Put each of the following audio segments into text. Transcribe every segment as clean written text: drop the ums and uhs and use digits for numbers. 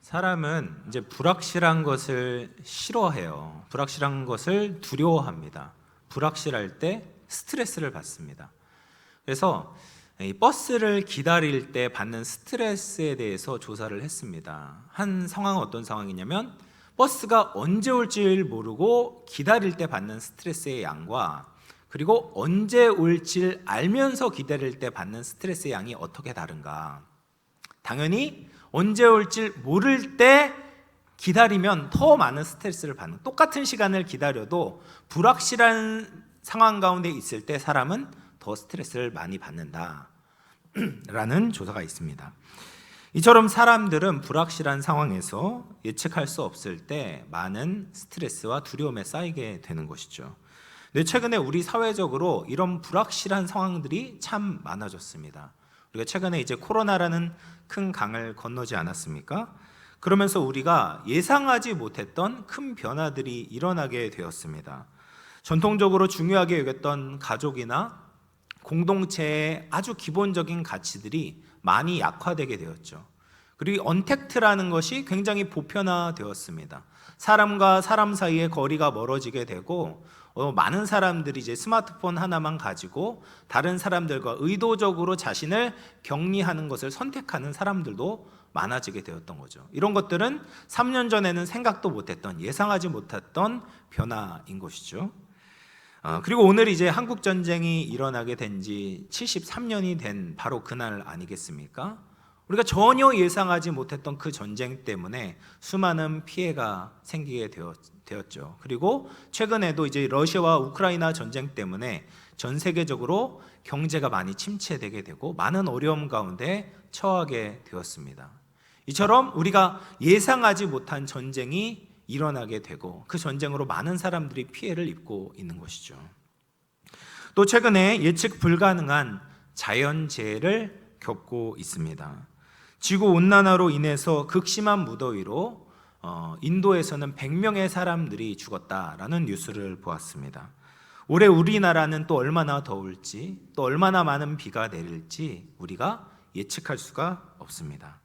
사람은 이제 불확실한 것을 싫어해요. 불확실한 것을 두려워합니다. 불확실할 때 스트레스를 받습니다. 그래서 이 버스를 기다릴 때 받는 스트레스에 대해서 조사를 했습니다. 한 상황은 어떤 상황이냐면 버스가 언제 올지 모르고 기다릴 때 받는 스트레스의 양과 그리고 언제 올지 알면서 기다릴 때 받는 스트레스의 양이 어떻게 다른가? 당연히 언제 올지 모를 때 기다리면 더 많은 스트레스를 받는, 똑같은 시간을 기다려도 불확실한 상황 가운데 있을 때 사람은 더 스트레스를 많이 받는다 라는 조사가 있습니다. 이처럼 사람들은 불확실한 상황에서 예측할 수 없을 때 많은 스트레스와 두려움에 쌓이게 되는 것이죠. 근데 최근에 우리 사회적으로 이런 불확실한 상황들이 참 많아졌습니다. 우리가 최근에 이제 코로나라는 큰 강을 건너지 않았습니까? 그러면서 우리가 예상하지 못했던 큰 변화들이 일어나게 되었습니다. 전통적으로 중요하게 여겼던 가족이나 공동체의 아주 기본적인 가치들이 많이 약화되게 되었죠. 그리고 언택트라는 것이 굉장히 보편화되었습니다. 사람과 사람 사이의 거리가 멀어지게 되고 많은 사람들이 이제 스마트폰 하나만 가지고 다른 사람들과 의도적으로 자신을 격리하는 것을 선택하는 사람들도 많아지게 되었던 거죠. 이런 것들은 3년 전에는 생각도 못했던, 예상하지 못했던 변화인 것이죠. 그리고 오늘 이제 한국 전쟁이 일어나게 된 지 73년이 된 바로 그날 아니겠습니까? 우리가 전혀 예상하지 못했던 그 전쟁 때문에 수많은 피해가 생기게 되었죠. 그리고 최근에도 이제 러시아와 우크라이나 전쟁 때문에 전 세계적으로 경제가 많이 침체되게 되고 많은 어려움 가운데 처하게 되었습니다. 이처럼 우리가 예상하지 못한 전쟁이 일어나게 되고 그 전쟁으로 많은 사람들이 피해를 입고 있는 것이죠. 또 최근에 예측 불가능한 자연재해를 겪고 있습니다. 지구온난화로 인해서 극심한 무더위로 인도에서는 100명의 사람들이 죽었다라는 뉴스를 보았습니다. 올해 우리나라는 또 얼마나 더울지, 또 얼마나 많은 비가 내릴지 우리가 예측할 수가 없습니다.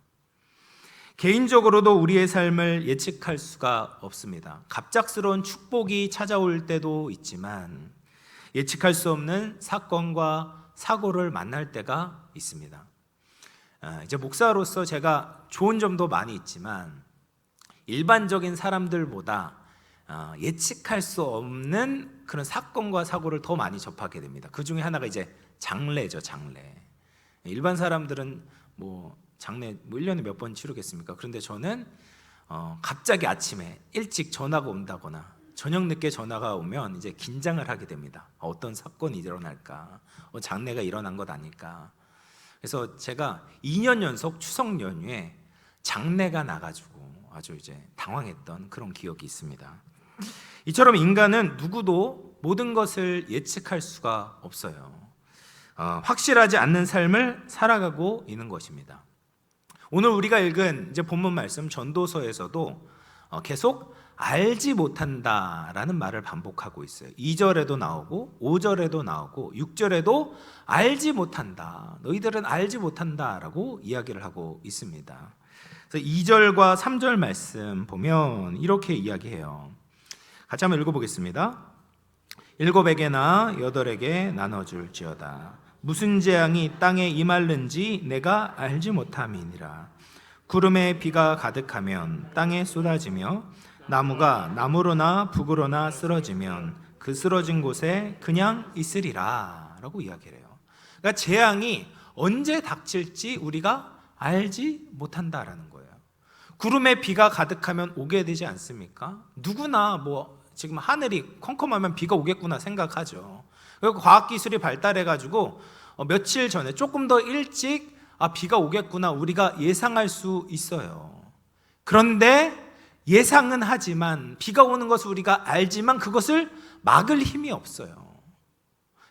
개인적으로도 우리의 삶을 예측할 수가 없습니다. 갑작스러운 축복이 찾아올 때도 있지만 예측할 수 없는 사건과 사고를 만날 때가 있습니다. 이제 목사로서 제가 좋은 점도 많이 있지만 일반적인 사람들보다 예측할 수 없는 그런 사건과 사고를 더 많이 접하게 됩니다. 그 중에 하나가 이제 장례죠, 장례. 일반 사람들은 장례 1년에 몇 번 치르겠습니까? 그런데 저는 갑자기 아침에 일찍 전화가 온다거나 저녁 늦게 전화가 오면 이제 긴장을 하게 됩니다. 어떤 사건이 일어날까? 장례가 일어난 것 아닐까? 그래서 제가 2년 연속 추석 연휴에 장례가 나가지고 아주 이제 당황했던 그런 기억이 있습니다. 이처럼 인간은 누구도 모든 것을 예측할 수가 없어요. 확실하지 않는 삶을 살아가고 있는 것입니다. 오늘 우리가 읽은 이제 본문 말씀 전도서에서도 계속 알지 못한다라는 말을 반복하고 있어요. 2절에도 나오고 5절에도 나오고 6절에도 알지 못한다. 너희들은 알지 못한다라고 이야기를 하고 있습니다. 그래서 2절과 3절 말씀 보면 이렇게 이야기해요. 같이 한번 읽어보겠습니다. 7에게나 8에게 나눠줄지어다. 무슨 재앙이 땅에 임할는지 내가 알지 못함이니라. 구름에 비가 가득하면 땅에 쏟아지며 나무가 나무로나 북으로나 쓰러지면 그 쓰러진 곳에 그냥 있으리라 라고 이야기를 해요. 그러니까 재앙이 언제 닥칠지 우리가 알지 못한다라는 거예요. 구름에 비가 가득하면 오게 되지 않습니까? 누구나 지금 하늘이 컴컴하면 비가 오겠구나 생각하죠. 그리고 과학기술이 발달해가지고 며칠 전에 조금 더 일찍 비가 오겠구나 우리가 예상할 수 있어요. 그런데 예상은 하지만 비가 오는 것을 우리가 알지만 그것을 막을 힘이 없어요.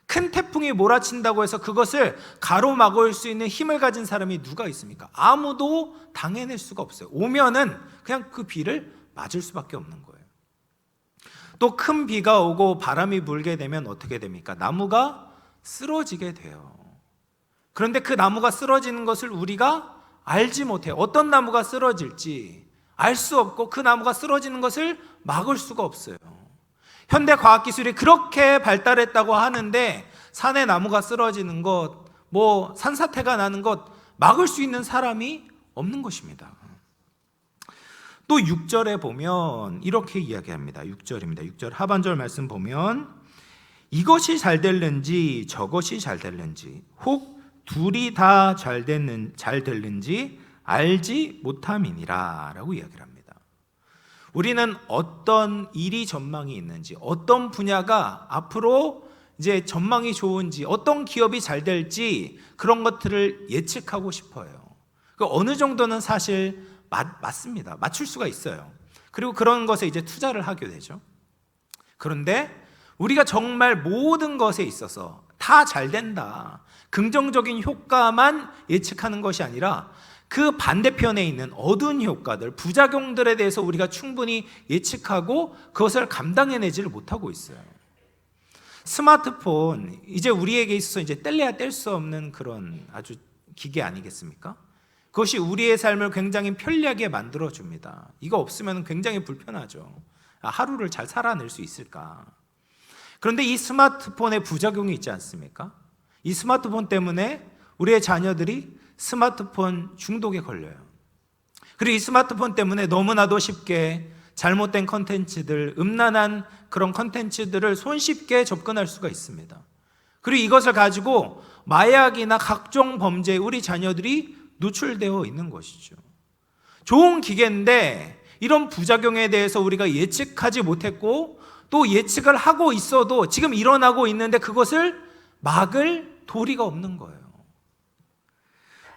큰 태풍이 몰아친다고 해서 그것을 가로막을 수 있는 힘을 가진 사람이 누가 있습니까? 아무도 당해낼 수가 없어요. 오면은 그냥 그 비를 맞을 수밖에 없는 거예요. 또 큰 비가 오고 바람이 불게 되면 어떻게 됩니까? 나무가 쓰러지게 돼요. 그런데 그 나무가 쓰러지는 것을 우리가 알지 못해요. 어떤 나무가 쓰러질지 알 수 없고 그 나무가 쓰러지는 것을 막을 수가 없어요. 현대 과학기술이 그렇게 발달했다고 하는데 산에 나무가 쓰러지는 것, 산사태가 나는 것 막을 수 있는 사람이 없는 것입니다. 또 6절에 보면 이렇게 이야기합니다. 6절입니다. 6절 하반절 말씀 보면 이것이 잘 될는지 저것이 잘 될는지 혹 둘이 다 잘 될는지 알지 못함이니라 라고 이야기를 합니다. 우리는 어떤 일이 전망이 있는지, 어떤 분야가 앞으로 이제 전망이 좋은지, 어떤 기업이 잘 될지 그런 것들을 예측하고 싶어요. 어느 정도는 사실 맞습니다. 맞출 수가 있어요. 그리고 그런 것에 이제 투자를 하게 되죠. 그런데 우리가 정말 모든 것에 있어서 다 잘 된다, 긍정적인 효과만 예측하는 것이 아니라 그 반대편에 있는 어두운 효과들, 부작용들에 대해서 우리가 충분히 예측하고 그것을 감당해내지를 못하고 있어요. 스마트폰, 이제 우리에게 있어서 이제 뗄래야 뗄 수 없는 그런 아주 기계 아니겠습니까? 그것이 우리의 삶을 굉장히 편리하게 만들어줍니다. 이거 없으면 굉장히 불편하죠. 하루를 잘 살아낼 수 있을까? 그런데 이 스마트폰의 부작용이 있지 않습니까? 이 스마트폰 때문에 우리의 자녀들이 스마트폰 중독에 걸려요. 그리고 이 스마트폰 때문에 너무나도 쉽게 잘못된 컨텐츠들, 음란한 그런 컨텐츠들을 손쉽게 접근할 수가 있습니다. 그리고 이것을 가지고 마약이나 각종 범죄에 우리 자녀들이 노출되어 있는 것이죠. 좋은 기계인데 이런 부작용에 대해서 우리가 예측하지 못했고 또 예측을 하고 있어도 지금 일어나고 있는데 그것을 막을 도리가 없는 거예요.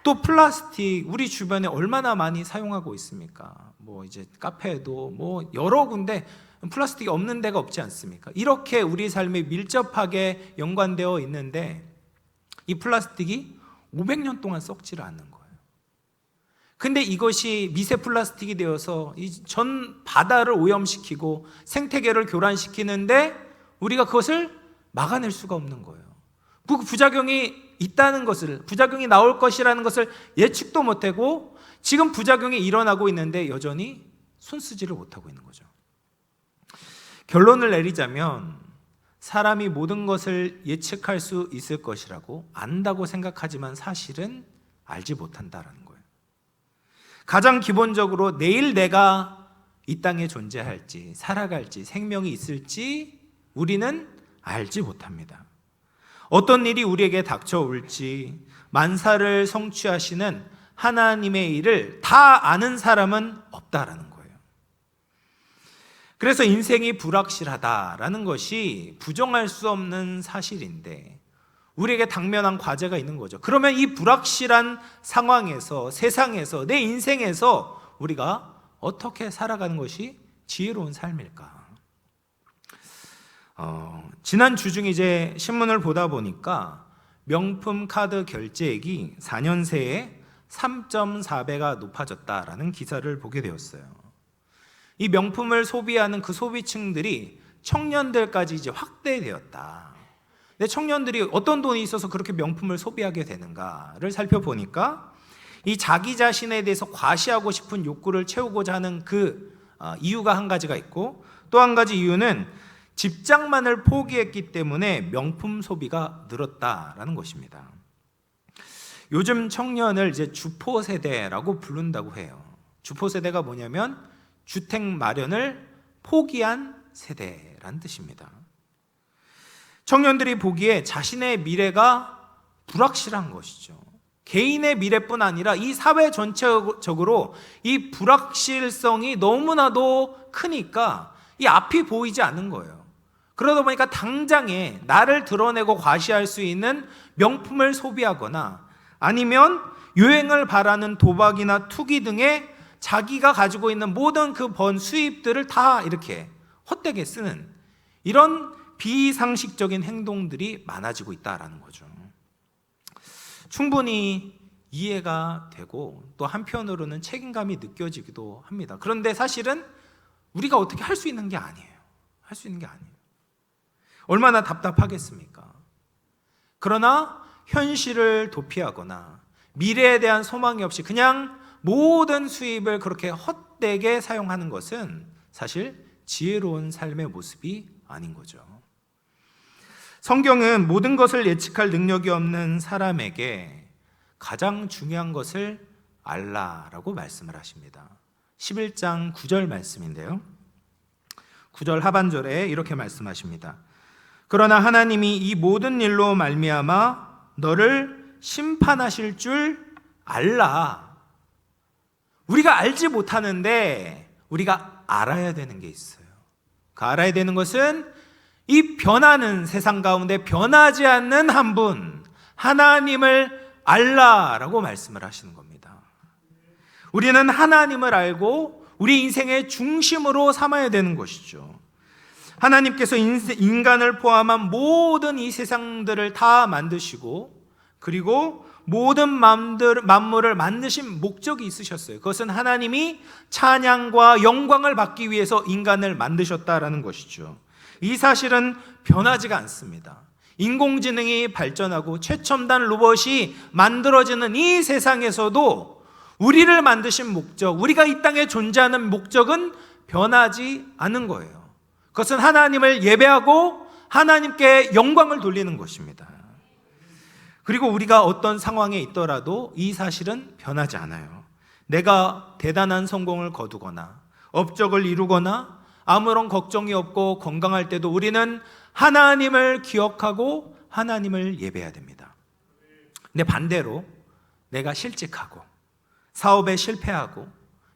또 플라스틱, 우리 주변에 얼마나 많이 사용하고 있습니까? 이제 카페에도 여러 군데 플라스틱이 없는 데가 없지 않습니까? 이렇게 우리 삶에 밀접하게 연관되어 있는데 이 플라스틱이 500년 동안 썩지를 않는 거예요. 근데 이것이 미세 플라스틱이 되어서 전 바다를 오염시키고 생태계를 교란시키는데 우리가 그것을 막아낼 수가 없는 거예요. 그 부작용이 있다는 것을, 부작용이 나올 것이라는 것을 예측도 못하고 지금 부작용이 일어나고 있는데 여전히 손쓰지를 못하고 있는 거죠. 결론을 내리자면 사람이 모든 것을 예측할 수 있을 것이라고 안다고 생각하지만 사실은 알지 못한다라는 거예요. 가장 기본적으로 내일 내가 이 땅에 존재할지, 살아갈지, 생명이 있을지 우리는 알지 못합니다. 어떤 일이 우리에게 닥쳐올지, 만사를 성취하시는 하나님의 일을 다 아는 사람은 없다라는 거예요. 그래서 인생이 불확실하다라는 것이 부정할 수 없는 사실인데 우리에게 당면한 과제가 있는 거죠. 그러면 이 불확실한 상황에서, 세상에서, 내 인생에서 우리가 어떻게 살아가는 것이 지혜로운 삶일까? 지난 주 중에 이제 신문을 보다 보니까 명품 카드 결제액이 4년 새에 3.4배가 높아졌다라는 기사를 보게 되었어요. 이 명품을 소비하는 그 소비층들이 청년들까지 이제 확대되었다. 근데 청년들이 어떤 돈이 있어서 그렇게 명품을 소비하게 되는가를 살펴보니까 이 자기 자신에 대해서 과시하고 싶은 욕구를 채우고자 하는 그 이유가 한 가지가 있고, 또 한 가지 이유는 집장만을 포기했기 때문에 명품 소비가 늘었다라는 것입니다. 요즘 청년을 이제 주포 세대라고 부른다고 해요. 주포 세대가 뭐냐면 주택 마련을 포기한 세대라는 뜻입니다. 청년들이 보기에 자신의 미래가 불확실한 것이죠. 개인의 미래뿐 아니라 이 사회 전체적으로 이 불확실성이 너무나도 크니까 이 앞이 보이지 않는 거예요. 그러다 보니까 당장에 나를 드러내고 과시할 수 있는 명품을 소비하거나 아니면 유행을 바라는 도박이나 투기 등의 자기가 가지고 있는 모든 그 번 수입들을 다 이렇게 헛되게 쓰는 이런 비상식적인 행동들이 많아지고 있다라는 거죠. 충분히 이해가 되고 또 한편으로는 책임감이 느껴지기도 합니다. 그런데 사실은 우리가 어떻게 할 수 있는 게 아니에요. 할 수 있는 게 아니에요. 얼마나 답답하겠습니까? 그러나 현실을 도피하거나 미래에 대한 소망이 없이 그냥 모든 수입을 그렇게 헛되게 사용하는 것은 사실 지혜로운 삶의 모습이 아닌 거죠. 성경은 모든 것을 예측할 능력이 없는 사람에게 가장 중요한 것을 알라라고 말씀을 하십니다. 11장 9절 말씀인데요. 9절 하반절에 이렇게 말씀하십니다. 그러나 하나님이 이 모든 일로 말미암아 너를 심판하실 줄 알라. 우리가 알지 못하는데 우리가 알아야 되는 게 있어요. 그 알아야 되는 것은 이 변하는 세상 가운데 변하지 않는 한 분, 하나님을 알라라고 말씀을 하시는 겁니다. 우리는 하나님을 알고 우리 인생의 중심으로 삼아야 되는 것이죠. 하나님께서 인간을 포함한 모든 이 세상들을 다 만드시고 그리고 모든 만물을 만드신 목적이 있으셨어요. 그것은 하나님이 찬양과 영광을 받기 위해서 인간을 만드셨다라는 것이죠. 이 사실은 변하지가 않습니다. 인공지능이 발전하고 최첨단 로봇이 만들어지는 이 세상에서도 우리를 만드신 목적, 우리가 이 땅에 존재하는 목적은 변하지 않은 거예요. 그것은 하나님을 예배하고 하나님께 영광을 돌리는 것입니다. 그리고 우리가 어떤 상황에 있더라도 이 사실은 변하지 않아요. 내가 대단한 성공을 거두거나 업적을 이루거나 아무런 걱정이 없고 건강할 때도 우리는 하나님을 기억하고 하나님을 예배해야 됩니다. 근데 반대로 내가 실직하고 사업에 실패하고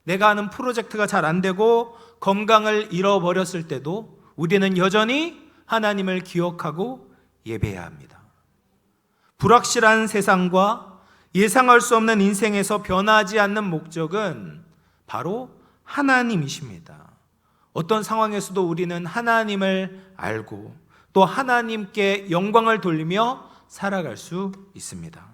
내가 하는 프로젝트가 잘 안 되고 건강을 잃어버렸을 때도 우리는 여전히 하나님을 기억하고 예배해야 합니다. 불확실한 세상과 예상할 수 없는 인생에서 변하지 않는 목적은 바로 하나님이십니다. 어떤 상황에서도 우리는 하나님을 알고 또 하나님께 영광을 돌리며 살아갈 수 있습니다.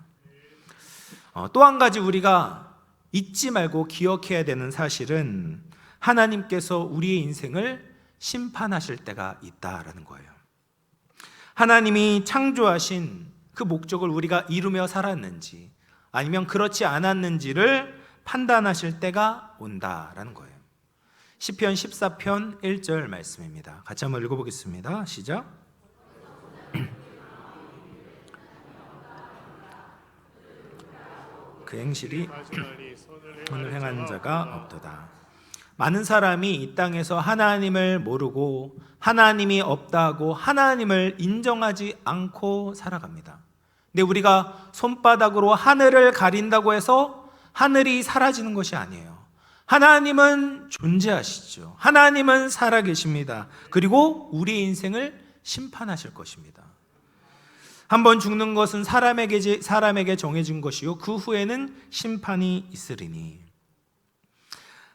또 한 가지 우리가 잊지 말고 기억해야 되는 사실은 하나님께서 우리의 인생을 심판하실 때가 있다라는 거예요. 하나님이 창조하신 그 목적을 우리가 이루며 살았는지 아니면 그렇지 않았는지를 판단하실 때가 온다라는 거예요. 시편 14편 1절 말씀입니다. 같이 한번 읽어보겠습니다. 시작. 그 행실이 선을 행한 자가 없도다. 많은 사람이 이 땅에서 하나님을 모르고 하나님이 없다고 하나님을 인정하지 않고 살아갑니다. 근데 우리가 손바닥으로 하늘을 가린다고 해서 하늘이 사라지는 것이 아니에요. 하나님은 존재하시죠. 하나님은 살아계십니다. 그리고 우리 인생을 심판하실 것입니다. 한번 죽는 것은 사람에게 정해진 것이요 그 후에는 심판이 있으리니.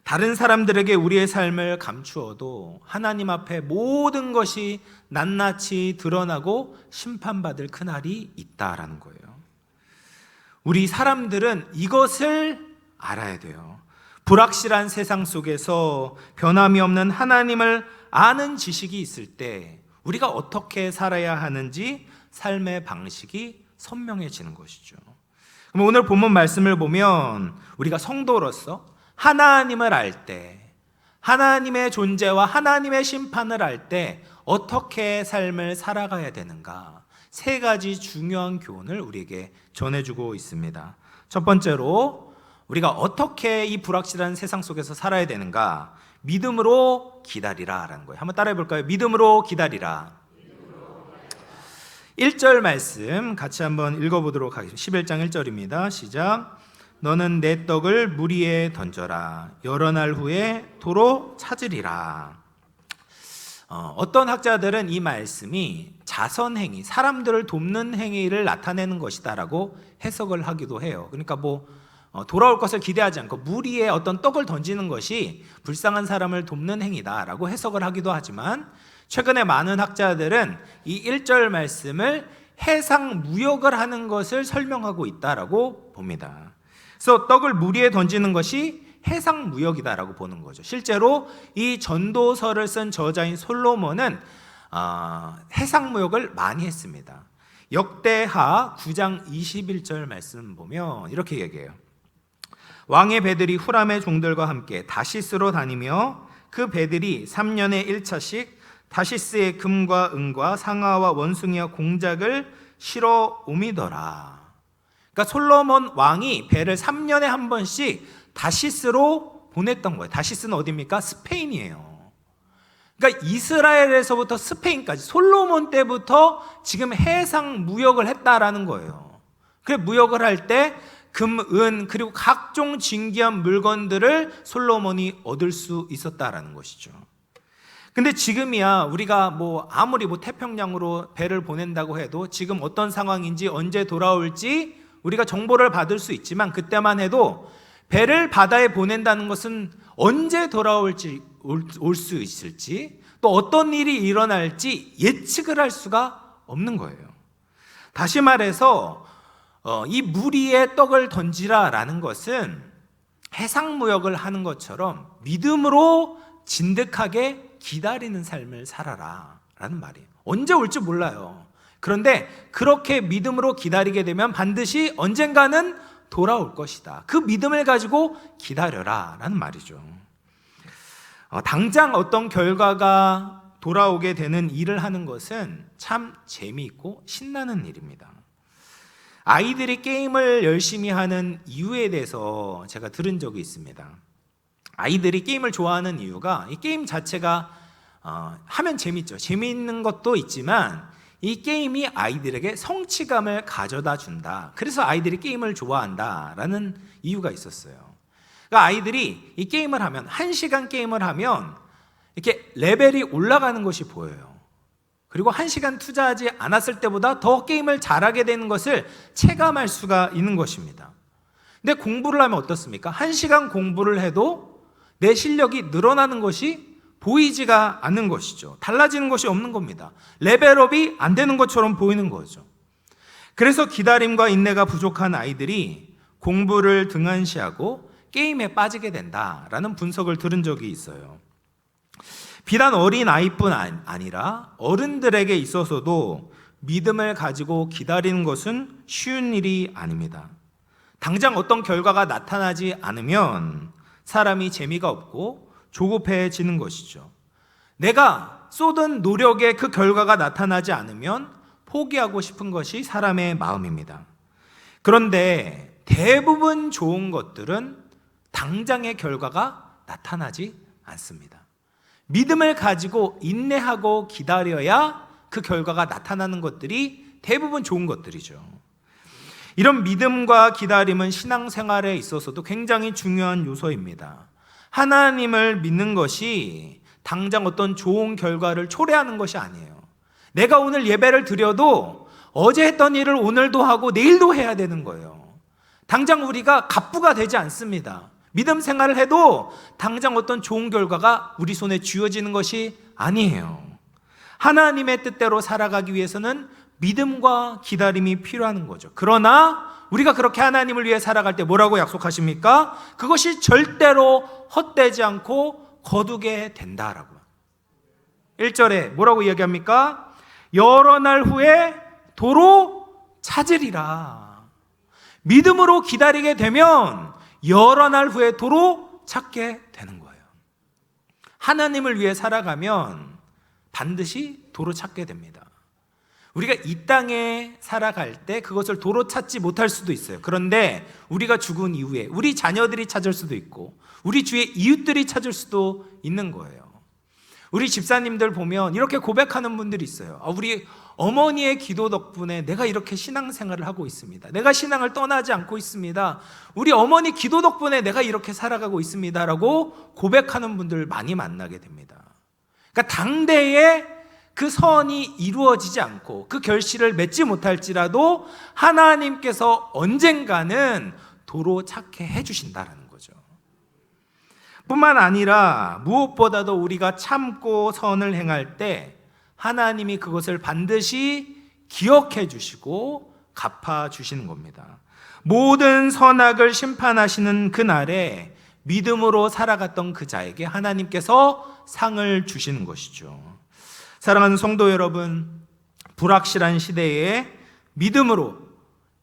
다른 사람들에게 우리의 삶을 감추어도 하나님 앞에 모든 것이 낱낱이 드러나고 심판받을 그날이 있다라는 거예요. 우리 사람들은 이것을 알아야 돼요. 불확실한 세상 속에서 변함이 없는 하나님을 아는 지식이 있을 때 우리가 어떻게 살아야 하는지 삶의 방식이 선명해지는 것이죠. 그럼 오늘 본문 말씀을 보면 우리가 성도로서 하나님을 알 때, 하나님의 존재와 하나님의 심판을 알 때 어떻게 삶을 살아가야 되는가, 세 가지 중요한 교훈을 우리에게 전해주고 있습니다. 첫 번째로 우리가 어떻게 이 불확실한 세상 속에서 살아야 되는가? 믿음으로 기다리라라는 거예요. 한번 따라해 볼까요? 믿음으로 기다리라. 1절 말씀 같이 한번 읽어보도록 하겠습니다. 11장 1절입니다. 시작. 너는 내 떡을 물 위에 던져라. 여러 날 후에 도로 찾으리라. 어떤 학자들은 이 말씀이 자선행위, 사람들을 돕는 행위를 나타내는 것이다라고 해석을 하기도 해요. 그러니까 돌아올 것을 기대하지 않고 물 위에 어떤 떡을 던지는 것이 불쌍한 사람을 돕는 행위다라고 해석을 하기도 하지만 최근에 많은 학자들은 이 1절 말씀을 해상무역을 하는 것을 설명하고 있다라고 봅니다. 그래서 떡을 물 위에 던지는 것이 해상무역이다라고 보는 거죠. 실제로 이 전도서를 쓴 저자인 솔로몬은 해상무역을 많이 했습니다. 역대하 9장 21절 말씀 보면 이렇게 얘기해요. 왕의 배들이 후람의 종들과 함께 다시스로 다니며 그 배들이 3년에 1차씩 다시스의 금과 은과 상아와 원숭이와 공작을 실어 옮이더라. 그러니까 솔로몬 왕이 배를 3년에 한 번씩 다시스로 보냈던 거예요. 다시스는 어디입니까? 스페인이에요. 그러니까 이스라엘에서부터 스페인까지 솔로몬 때부터 지금 해상 무역을 했다라는 거예요. 그래 무역을 할 때 금, 은 그리고 각종 진귀한 물건들을 솔로몬이 얻을 수 있었다라는 것이죠. 근데 지금이야 우리가 아무리 태평양으로 배를 보낸다고 해도 지금 어떤 상황인지 언제 돌아올지 우리가 정보를 받을 수 있지만 그때만 해도 배를 바다에 보낸다는 것은 언제 돌아올지 올 수 있을지 또 어떤 일이 일어날지 예측을 할 수가 없는 거예요. 다시 말해서 이 물 위에 떡을 던지라라는 것은 해상무역을 하는 것처럼 믿음으로 진득하게 기다리는 삶을 살아라 라는 말이에요. 언제 올지 몰라요. 그런데 그렇게 믿음으로 기다리게 되면 반드시 언젠가는 돌아올 것이다. 그 믿음을 가지고 기다려라 라는 말이죠. 당장 어떤 결과가 돌아오게 되는 일을 하는 것은 참 재미있고 신나는 일입니다. 아이들이 게임을 열심히 하는 이유에 대해서 제가 들은 적이 있습니다. 아이들이 게임을 좋아하는 이유가 이 게임 자체가 하면 재밌죠. 재미있는 것도 있지만 이 게임이 아이들에게 성취감을 가져다 준다. 그래서 아이들이 게임을 좋아한다라는 이유가 있었어요. 그러니까 아이들이 이 게임을 하면 1시간 게임을 하면 이렇게 레벨이 올라가는 것이 보여요. 그리고 1시간 투자하지 않았을 때보다 더 게임을 잘하게 되는 것을 체감할 수가 있는 것입니다. 근데 공부를 하면 어떻습니까? 1시간 공부를 해도 내 실력이 늘어나는 것이 보이지가 않는 것이죠. 달라지는 것이 없는 겁니다. 레벨업이 안 되는 것처럼 보이는 거죠. 그래서 기다림과 인내가 부족한 아이들이 공부를 등한시하고 게임에 빠지게 된다라는 분석을 들은 적이 있어요. 비단 어린 아이뿐 아니라 어른들에게 있어서도 믿음을 가지고 기다리는 것은 쉬운 일이 아닙니다. 당장 어떤 결과가 나타나지 않으면 사람이 재미가 없고 조급해지는 것이죠. 내가 쏟은 노력의 그 결과가 나타나지 않으면 포기하고 싶은 것이 사람의 마음입니다. 그런데 대부분 좋은 것들은 당장의 결과가 나타나지 않습니다. 믿음을 가지고 인내하고 기다려야 그 결과가 나타나는 것들이 대부분 좋은 것들이죠. 이런 믿음과 기다림은 신앙생활에 있어서도 굉장히 중요한 요소입니다. 하나님을 믿는 것이 당장 어떤 좋은 결과를 초래하는 것이 아니에요. 내가 오늘 예배를 드려도 어제 했던 일을 오늘도 하고 내일도 해야 되는 거예요. 당장 우리가 갑부가 되지 않습니다. 믿음 생활을 해도 당장 어떤 좋은 결과가 우리 손에 쥐어지는 것이 아니에요. 하나님의 뜻대로 살아가기 위해서는 믿음과 기다림이 필요한 거죠. 그러나 우리가 그렇게 하나님을 위해 살아갈 때 뭐라고 약속하십니까? 그것이 절대로 헛되지 않고 거두게 된다라고요. 1절에 뭐라고 이야기합니까? 여러 날 후에 도로 찾으리라. 믿음으로 기다리게 되면 여러 날 후에 도로 찾게 되는 거예요. 하나님을 위해 살아가면 반드시 도로 찾게 됩니다. 우리가 이 땅에 살아갈 때 그것을 도로 찾지 못할 수도 있어요. 그런데 우리가 죽은 이후에 우리 자녀들이 찾을 수도 있고 우리 주위의 이웃들이 찾을 수도 있는 거예요. 우리 집사님들 보면 이렇게 고백하는 분들이 있어요. 우리 어머니의 기도 덕분에 내가 이렇게 신앙생활을 하고 있습니다. 내가 신앙을 떠나지 않고 있습니다. 우리 어머니 기도 덕분에 내가 이렇게 살아가고 있습니다 라고 고백하는 분들 많이 만나게 됩니다. 그러니까 당대에 그 선이 이루어지지 않고 그 결실을 맺지 못할지라도 하나님께서 언젠가는 도로 찾게 해주신다는 거죠. 뿐만 아니라 무엇보다도 우리가 참고 선을 행할 때 하나님이 그것을 반드시 기억해 주시고 갚아 주시는 겁니다. 모든 선악을 심판하시는 그날에 믿음으로 살아갔던 그 자에게 하나님께서 상을 주시는 것이죠. 사랑하는 성도 여러분, 불확실한 시대에 믿음으로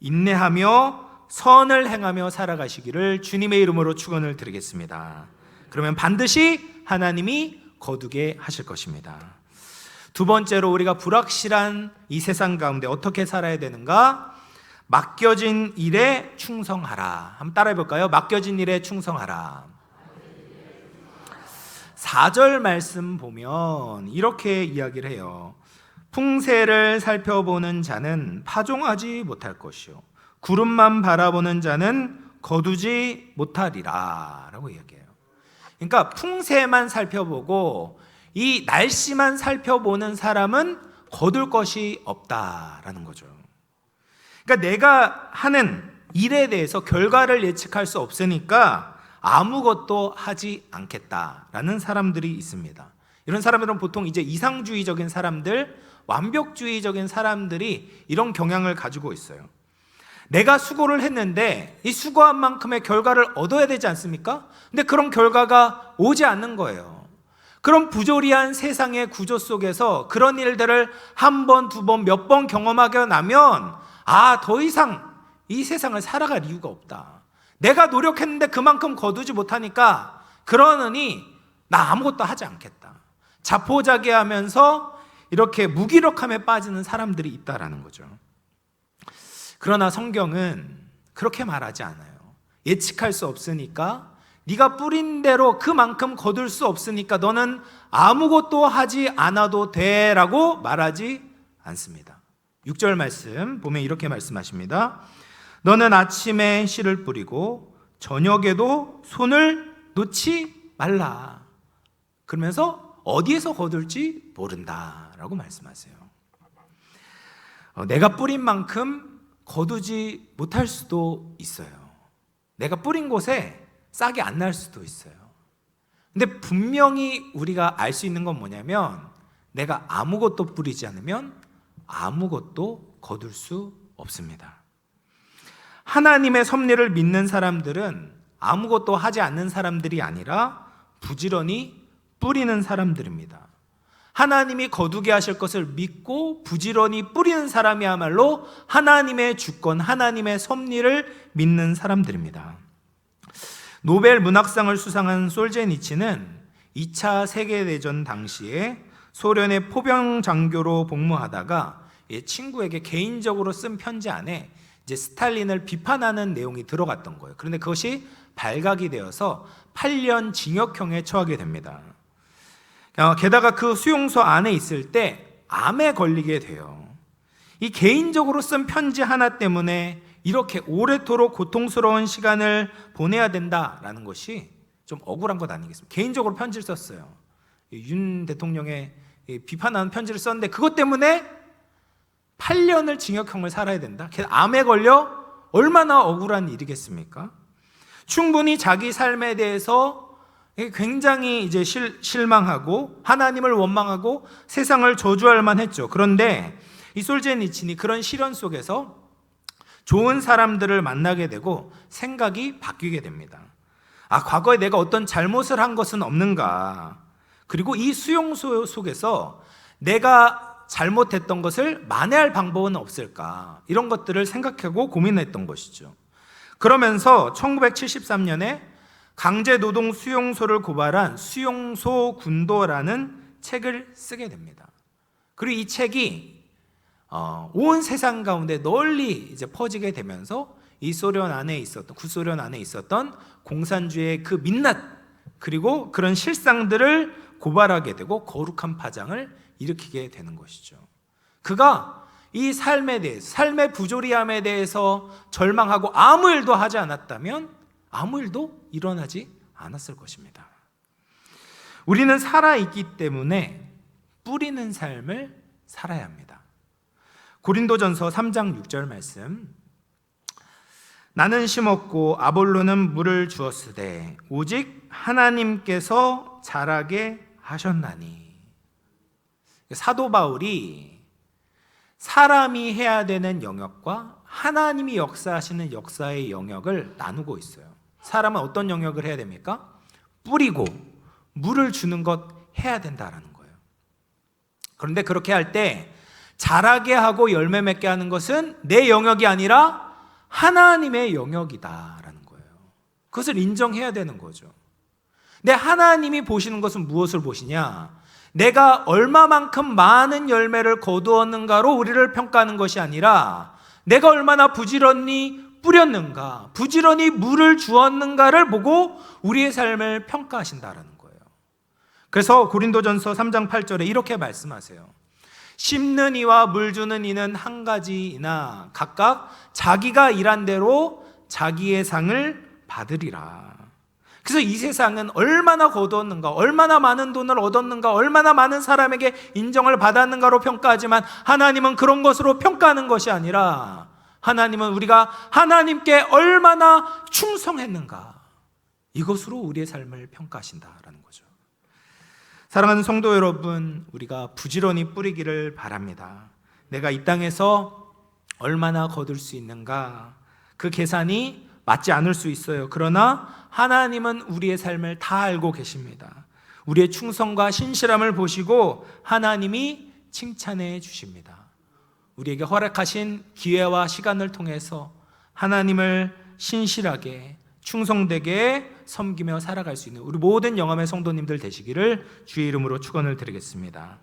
인내하며 선을 행하며 살아가시기를 주님의 이름으로 축원을 드리겠습니다. 그러면 반드시 하나님이 거두게 하실 것입니다. 두 번째로 우리가 불확실한 이 세상 가운데 어떻게 살아야 되는가? 맡겨진 일에 충성하라. 한번 따라해 볼까요? 맡겨진 일에 충성하라. 4절 말씀 보면 이렇게 이야기를 해요. 풍세를 살펴보는 자는 파종하지 못할 것이요 구름만 바라보는 자는 거두지 못하리라 라고 이야기해요. 그러니까 풍세만 살펴보고 이 날씨만 살펴보는 사람은 거둘 것이 없다라는 거죠. 그러니까 내가 하는 일에 대해서 결과를 예측할 수 없으니까 아무것도 하지 않겠다라는 사람들이 있습니다. 이런 사람들은 보통 이제 이상주의적인 사람들, 완벽주의적인 사람들이 이런 경향을 가지고 있어요. 내가 수고를 했는데 이 수고한 만큼의 결과를 얻어야 되지 않습니까? 근데 그런 결과가 오지 않는 거예요. 그런 부조리한 세상의 구조 속에서 그런 일들을 한 번, 두 번, 몇 번 경험하게 나면 더 이상 이 세상을 살아갈 이유가 없다. 내가 노력했는데 그만큼 거두지 못하니까 그러느니 나 아무것도 하지 않겠다. 자포자기하면서 이렇게 무기력함에 빠지는 사람들이 있다라는 거죠. 그러나 성경은 그렇게 말하지 않아요. 예측할 수 없으니까 네가 뿌린 대로 그만큼 거둘 수 없으니까 너는 아무것도 하지 않아도 돼라고 말하지 않습니다. 6절 말씀 보면 이렇게 말씀하십니다. 너는 아침에 씨를 뿌리고 저녁에도 손을 놓지 말라. 그러면서 어디에서 거둘지 모른다라고 말씀하세요. 내가 뿌린 만큼 거두지 못할 수도 있어요. 내가 뿌린 곳에 싹이 안 날 수도 있어요. 근데 분명히 우리가 알 수 있는 건 뭐냐면 내가 아무것도 뿌리지 않으면 아무것도 거둘 수 없습니다. 하나님의 섭리를 믿는 사람들은 아무것도 하지 않는 사람들이 아니라 부지런히 뿌리는 사람들입니다. 하나님이 거두게 하실 것을 믿고 부지런히 뿌리는 사람이야말로 하나님의 주권, 하나님의 섭리를 믿는 사람들입니다. 노벨 문학상을 수상한 솔제니치는 2차 세계대전 당시에 소련의 포병 장교로 복무하다가 친구에게 개인적으로 쓴 편지 안에 이제 스탈린을 비판하는 내용이 들어갔던 거예요. 그런데 그것이 발각이 되어서 8년 징역형에 처하게 됩니다. 게다가 그 수용소 안에 있을 때 암에 걸리게 돼요. 이 개인적으로 쓴 편지 하나 때문에 이렇게 오래도록 고통스러운 시간을 보내야 된다라는 것이 좀 억울한 것 아니겠습니까? 개인적으로 편지를 썼어요. 윤 대통령의 비판하는 편지를 썼는데 그것 때문에 8년을 징역형을 살아야 된다. 암에 걸려 얼마나 억울한 일이겠습니까? 충분히 자기 삶에 대해서 굉장히 이제 실망하고 하나님을 원망하고 세상을 저주할 만했죠. 그런데 이 솔제니친이 그런 시련 속에서 좋은 사람들을 만나게 되고 생각이 바뀌게 됩니다. 과거에 내가 어떤 잘못을 한 것은 없는가? 그리고 이 수용소 속에서 내가 잘못했던 것을 만회할 방법은 없을까? 이런 것들을 생각하고 고민했던 것이죠. 그러면서 1973년에 강제노동 수용소를 고발한 수용소 군도라는 책을 쓰게 됩니다. 그리고 이 책이 온 세상 가운데 널리 이제 퍼지게 되면서 이 소련 안에 있었던 구소련 안에 있었던 공산주의의 그 민낯 그리고 그런 실상들을 고발하게 되고 거룩한 파장을 일으키게 되는 것이죠. 그가 이 삶에 대해서, 삶의 부조리함에 대해서 절망하고 아무 일도 하지 않았다면 아무 일도 일어나지 않았을 것입니다. 우리는 살아있기 때문에 뿌리는 삶을 살아야 합니다. 고린도전서 3장 6절 말씀. 나는 심었고 아볼로는 물을 주었으되 오직 하나님께서 자라게 하셨나니. 사도 바울이 사람이 해야 되는 영역과 하나님이 역사하시는 역사의 영역을 나누고 있어요. 사람은 어떤 영역을 해야 됩니까? 뿌리고 물을 주는 것 해야 된다라는 거예요. 그런데 그렇게 할 때 자라게 하고 열매 맺게 하는 것은 내 영역이 아니라 하나님의 영역이다라는 거예요. 그것을 인정해야 되는 거죠. 근데 하나님이 보시는 것은 무엇을 보시냐? 내가 얼마만큼 많은 열매를 거두었는가로 우리를 평가하는 것이 아니라 내가 얼마나 부지런히 뿌렸는가, 부지런히 물을 주었는가를 보고 우리의 삶을 평가하신다라는 거예요. 그래서 고린도전서 3장 8절에 이렇게 말씀하세요. 심는 이와 물 주는 이는 한 가지이나 각각 자기가 일한 대로 자기의 상을 받으리라. 그래서 이 세상은 얼마나 거두었는가, 얼마나 많은 돈을 얻었는가, 얼마나 많은 사람에게 인정을 받았는가로 평가하지만 하나님은 그런 것으로 평가하는 것이 아니라 하나님은 우리가 하나님께 얼마나 충성했는가, 이것으로 우리의 삶을 평가하신다라는 거죠. 사랑하는 성도 여러분, 우리가 부지런히 뿌리기를 바랍니다. 내가 이 땅에서 얼마나 거둘 수 있는가, 그 계산이 맞지 않을 수 있어요. 그러나 하나님은 우리의 삶을 다 알고 계십니다. 우리의 충성과 신실함을 보시고 하나님이 칭찬해 주십니다. 우리에게 허락하신 기회와 시간을 통해서 하나님을 신실하게 충성되게 섬기며 살아갈 수 있는 우리 모든 영암의 성도님들 되시기를 주의 이름으로 축원을 드리겠습니다.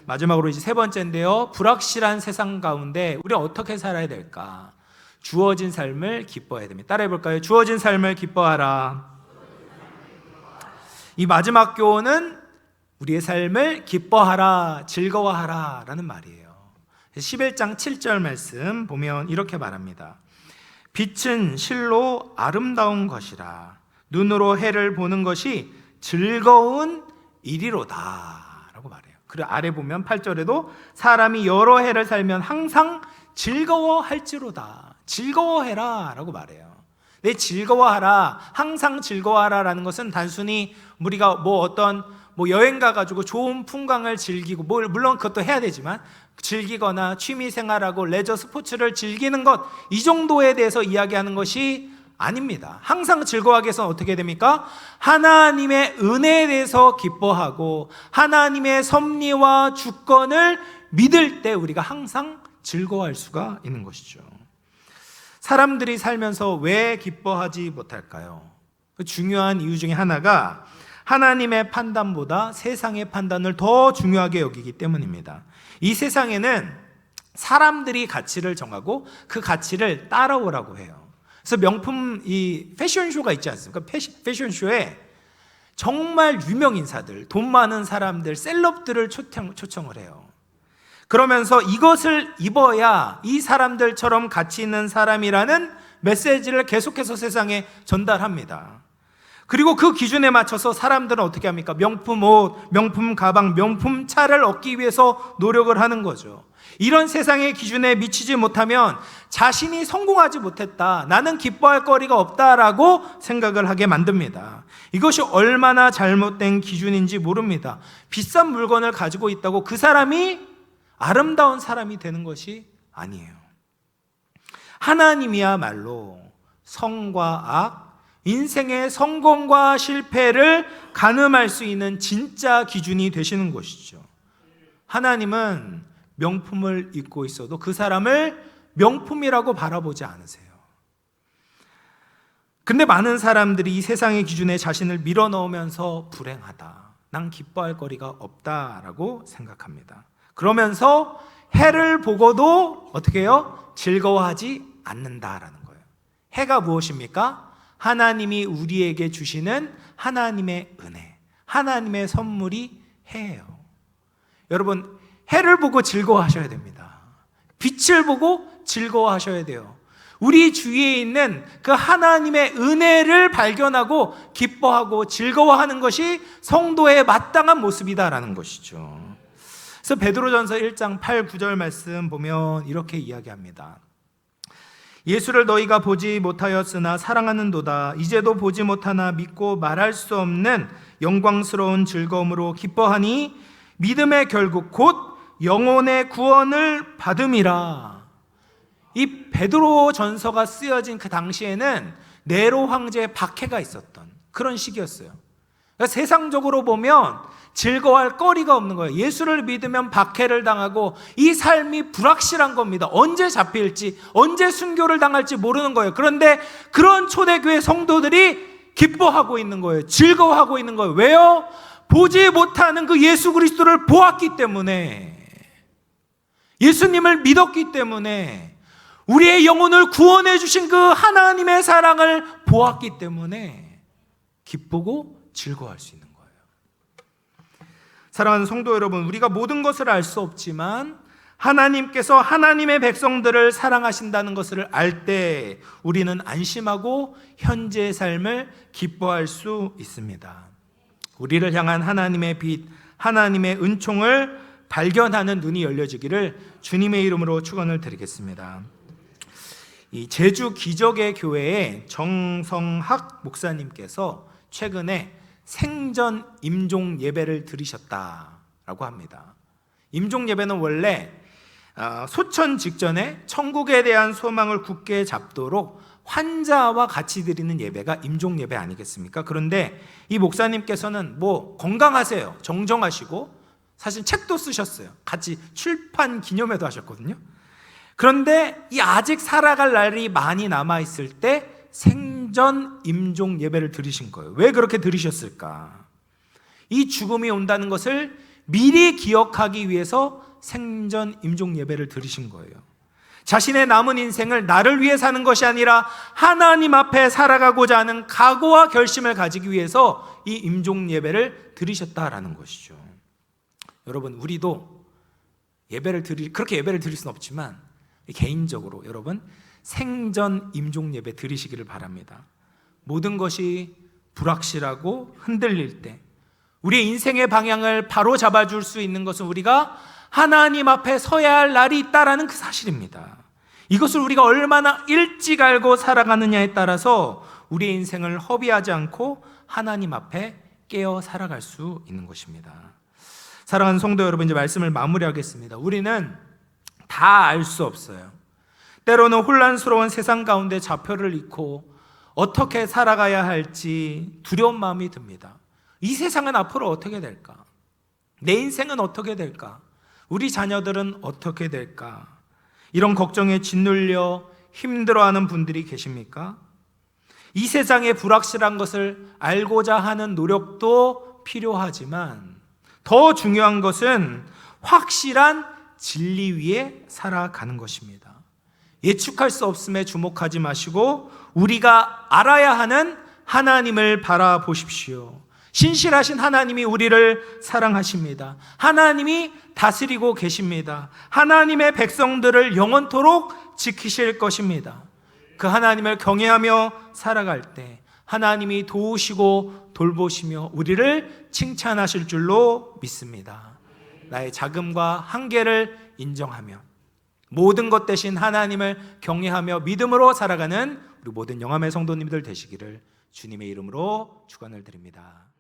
마지막으로 이제 세 번째인데요, 불확실한 세상 가운데 우리 어떻게 살아야 될까? 주어진 삶을 기뻐해야 됩니다. 따라해 볼까요? 주어진 삶을 기뻐하라. 이 마지막 교훈은 우리의 삶을 기뻐하라, 즐거워하라 라는 말이에요. 11장 7절 말씀 보면 이렇게 말합니다. 빛은 실로 아름다운 것이라 눈으로 해를 보는 것이 즐거운 일이로다 라고 말해요. 그리고 아래 보면 8절에도 사람이 여러 해를 살면 항상 즐거워할지로다, 즐거워해라 라고 말해요. 내 즐거워하라, 항상 즐거워하라 라는 것은 단순히 우리가 어떤 여행 가가지고 좋은 풍광을 즐기고, 물론 그것도 해야 되지만 즐기거나 취미생활하고 레저 스포츠를 즐기는 것, 이 정도에 대해서 이야기하는 것이 아닙니다. 항상 즐거워하기 위해서는 어떻게 됩니까? 하나님의 은혜에 대해서 기뻐하고 하나님의 섭리와 주권을 믿을 때 우리가 항상 즐거워할 수가 있는 것이죠. 사람들이 살면서 왜 기뻐하지 못할까요? 그 중요한 이유 중에 하나가 하나님의 판단보다 세상의 판단을 더 중요하게 여기기 때문입니다. 이 세상에는 사람들이 가치를 정하고 그 가치를 따라오라고 해요. 그래서 명품 이 패션쇼가 있지 않습니까? 패션쇼에 정말 유명 인사들, 돈 많은 사람들, 셀럽들을 초청을 해요. 그러면서 이것을 입어야 이 사람들처럼 가치 있는 사람이라는 메시지를 계속해서 세상에 전달합니다. 그리고 그 기준에 맞춰서 사람들은 어떻게 합니까? 명품 옷, 명품 가방, 명품 차를 얻기 위해서 노력을 하는 거죠. 이런 세상의 기준에 미치지 못하면 자신이 성공하지 못했다, 나는 기뻐할 거리가 없다라고 생각을 하게 만듭니다. 이것이 얼마나 잘못된 기준인지 모릅니다. 비싼 물건을 가지고 있다고 그 사람이 아름다운 사람이 되는 것이 아니에요. 하나님이야말로 성과 악, 인생의 성공과 실패를 가늠할 수 있는 진짜 기준이 되시는 것이죠. 하나님은 명품을 입고 있어도 그 사람을 명품이라고 바라보지 않으세요. 근데 많은 사람들이 이 세상의 기준에 자신을 밀어넣으면서 불행하다, 난 기뻐할 거리가 없다라고 생각합니다. 그러면서 해를 보고도 어떻게 해요? 즐거워하지 않는다라는 거예요. 해가 무엇입니까? 하나님이 우리에게 주시는 하나님의 은혜, 하나님의 선물이 해예요. 여러분, 해를 보고 즐거워하셔야 됩니다. 빛을 보고 즐거워하셔야 돼요. 우리 주위에 있는 그 하나님의 은혜를 발견하고 기뻐하고 즐거워하는 것이 성도의 마땅한 모습이다라는 것이죠. 그래서 베드로전서 1장 8, 9절 말씀 보면 이렇게 이야기합니다. 예수를 너희가 보지 못하였으나 사랑하는도다. 이제도 보지 못하나 믿고 말할 수 없는 영광스러운 즐거움으로 기뻐하니 믿음의 결국 곧 영혼의 구원을 받음이라. 이 베드로 전서가 쓰여진 그 당시에는 네로 황제의 박해가 있었던 그런 시기였어요. 그러니까 세상적으로 보면 즐거워할 거리가 없는 거예요. 예수를 믿으면 박해를 당하고 이 삶이 불확실한 겁니다. 언제 잡힐지, 언제 순교를 당할지 모르는 거예요. 그런데 그런 초대교회 성도들이 기뻐하고 있는 거예요. 즐거워하고 있는 거예요. 왜요? 보지 못하는 그 예수 그리스도를 보았기 때문에, 예수님을 믿었기 때문에, 우리의 영혼을 구원해 주신 그 하나님의 사랑을 보았기 때문에 기쁘고 즐거워할 수 있는 거예요. 사랑하는 성도 여러분, 우리가 모든 것을 알 수 없지만 하나님께서 하나님의 백성들을 사랑하신다는 것을 알 때 우리는 안심하고 현재의 삶을 기뻐할 수 있습니다. 우리를 향한 하나님의 빛, 하나님의 은총을 발견하는 눈이 열려지기를 주님의 이름으로 축원을 드리겠습니다. 이 제주 기적의 교회의 정성학 목사님께서 최근에 생전 임종 예배를 드리셨다라고 합니다. 임종 예배는 원래 소천 직전에 천국에 대한 소망을 굳게 잡도록 환자와 같이 드리는 예배가 임종 예배 아니겠습니까? 그런데 이 목사님께서는 건강하세요, 정정하시고, 사실 책도 쓰셨어요. 같이 출판 기념회도 하셨거든요. 그런데 이 아직 살아갈 날이 많이 남아있을 때 생전 임종 예배를 드리신 거예요. 왜 그렇게 드리셨을까? 이 죽음이 온다는 것을 미리 기억하기 위해서 생전 임종 예배를 드리신 거예요. 자신의 남은 인생을 나를 위해 사는 것이 아니라 하나님 앞에 살아가고자 하는 각오와 결심을 가지기 위해서 이 임종 예배를 드리셨다라는 것이죠. 여러분, 우리도 그렇게 예배를 드릴 수는 없지만 개인적으로 여러분 생전 임종 예배 드리시기를 바랍니다. 모든 것이 불확실하고 흔들릴 때 우리의 인생의 방향을 바로 잡아줄 수 있는 것은 우리가 하나님 앞에 서야 할 날이 있다라는 그 사실입니다. 이것을 우리가 얼마나 일찍 알고 살아가느냐에 따라서 우리의 인생을 허비하지 않고 하나님 앞에 깨어 살아갈 수 있는 것입니다. 사랑하는 성도 여러분, 이제 말씀을 마무리하겠습니다. 우리는 다 알 수 없어요. 때로는 혼란스러운 세상 가운데 좌표를 잃고 어떻게 살아가야 할지 두려운 마음이 듭니다. 이 세상은 앞으로 어떻게 될까? 내 인생은 어떻게 될까? 우리 자녀들은 어떻게 될까? 이런 걱정에 짓눌려 힘들어하는 분들이 계십니까? 이 세상의 불확실한 것을 알고자 하는 노력도 필요하지만 더 중요한 것은 확실한 진리 위에 살아가는 것입니다. 예측할 수 없음에 주목하지 마시고 우리가 알아야 하는 하나님을 바라보십시오. 신실하신 하나님이 우리를 사랑하십니다. 하나님이 다스리고 계십니다. 하나님의 백성들을 영원토록 지키실 것입니다. 그 하나님을 경외하며 살아갈 때 하나님이 도우시고 돌보시며 우리를 칭찬하실 줄로 믿습니다. 나의 자금과 한계를 인정하며 모든 것 대신 하나님을 경외하며 믿음으로 살아가는 우리 모든 영암의 성도님들 되시기를 주님의 이름으로 축원을 드립니다.